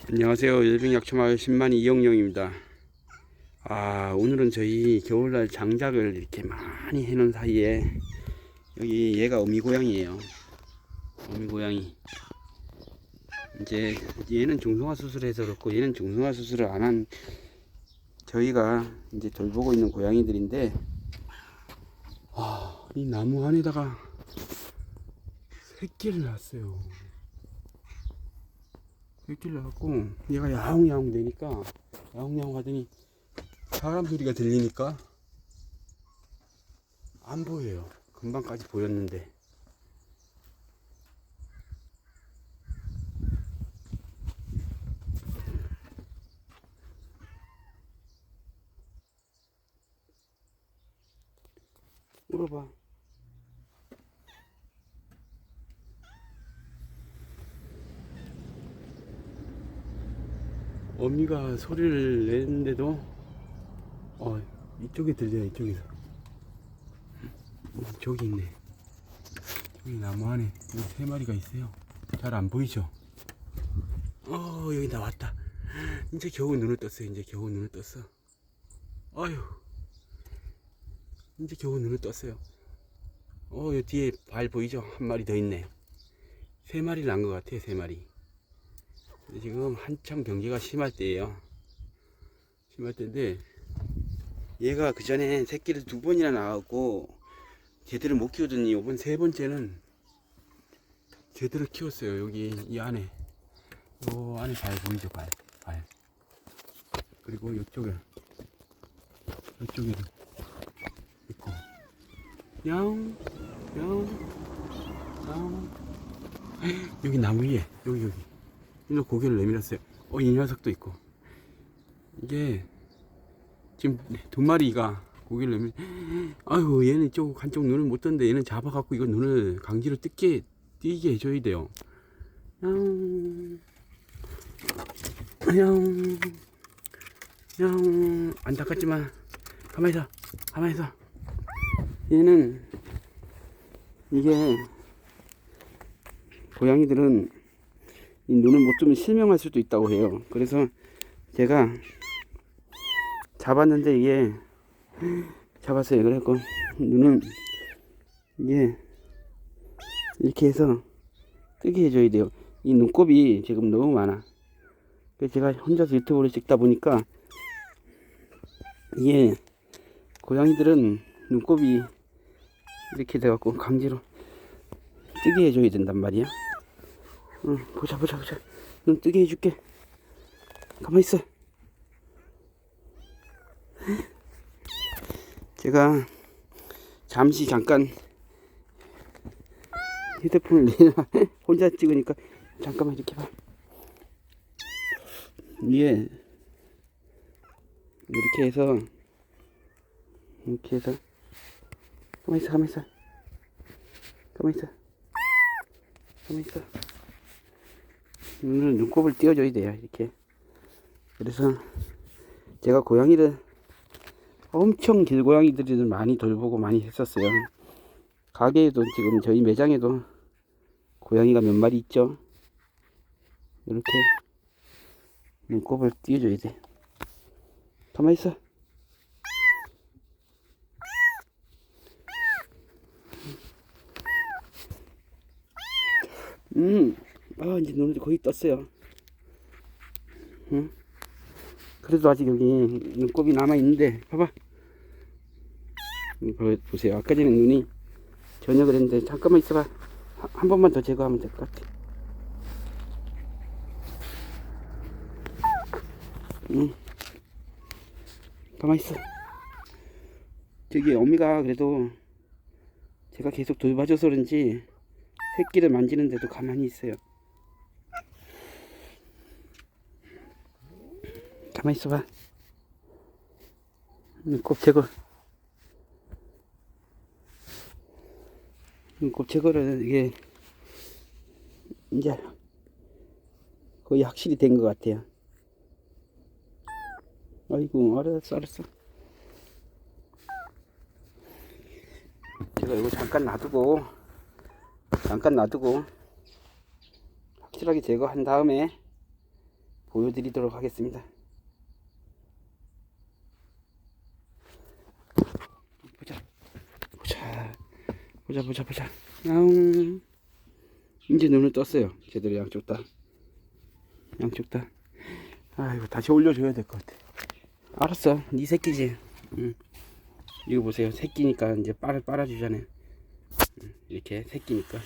안녕하세요. 열빙약초마을 신만이 이영영입니다. 오늘은 저희 겨울날 장작을 이렇게 많이 해놓은 사이에 여기 얘가 어미고양이에요. 어미고양이. 이제 얘는 중성화 수술해서 그렇고 얘는 중성화 수술을 안 한 저희가 이제 돌보고 있는 고양이들인데, 이 나무 안에다가 새끼를 낳았어요. 새끼를 낳았고 얘가 야옹야옹 되니까 야옹야옹 하더니 사람 소리가 들리니까 안 보여요. 금방까지 보였는데. 물어봐. 어미가 소리를 내는데도 이쪽에 들려요. 이쪽에서. 저기 있네. 여기 나무 안에 여기 세 마리가 있어요. 잘 안 보이죠? 여기 나왔다. 이제 겨우 눈을 떴어요. 이제 겨우 눈을 떴어. 어휴, 이제 겨우 눈을 떴어요. 요 뒤에 발 보이죠? 한 마리 더 있네. 세 마리를 낳은 것 같아요. 세 마리. 근데 지금 한참 경기가 심할 때예요. 심할 때인데 얘가 그 전에 새끼를 2번이나 낳았고 제대로 못 키우더니 이번 세 번째는 제대로 키웠어요. 여기 이 안에, 요 안에 발 보이죠? 발. 그리고 이쪽에도 있고. 야옹 여기 나무 위에 여기 일로 고개를 내밀었어요. 이 녀석도 있고. 이게 지금 2마리가 고개를 내밀. 얘는 한쪽 눈을 못 떴는데 얘는 잡아갖고 이거 눈을 강제로 뜨게 해줘야 돼요. 야옹 안 닦았지만 가만히 있어. 얘는, 이게 고양이들은 이 눈을 못 뜨면 실명할 수도 있다고 해요. 그래서 제가 잡았는데 이게 잡았어요. 그래갖고 눈은 이게 이렇게 해서 뜨게 해줘야 돼요. 이 눈곱이 지금 너무 많아. 그래서 제가 혼자서 유튜브를 찍다 보니까 이게 고양이들은 눈곱이 이렇게 돼갖고 강제로 뜨게 해줘야 된단 말이야. 보자. 눈 뜨게 해줄게. 가만히 있어. 제가 잠깐 휴대폰을 혼자 찍으니까 잠깐만 이렇게 봐. 위에 이렇게 해서 가만히 있어. 눈곱을 띄워줘야 돼요. 이렇게. 그래서 제가 고양이를 엄청 길고양이들을 많이 돌보고 많이 했었어요. 가게에도 지금 저희 매장에도 고양이가 몇 마리 있죠. 이렇게 눈곱을 띄워줘야 돼. 가만히 있어. 이제 눈이 거의 떴어요. 그래도 아직 여기 눈곱이 남아있는데, 봐봐. 보세요. 아까 전에 눈이 전혀 그랬는데, 잠깐만 있어봐. 한 번만 더 제거하면 될 것 같아. 가만히 있어. 저기 어미가 그래도 제가 계속 돌봐줘서 그런지 새끼를 만지는데도 가만히 있어요. 가만히 있어봐. 눈곱 제거를 이게 이제 거의 확실히 된 것 같아요. 아이고, 알았어. 제가 이거 잠깐 놔두고 확실하게 제거한 다음에 보여드리도록 하겠습니다. 보자. 야옹. 이제 눈을 떴어요. 제대로 양쪽 다. 아이고, 다시 올려줘야 될 것 같아. 알았어. 네 새끼지. 이거 보세요. 새끼니까 이제 빨아주잖아요. 이렇게 새끼니까.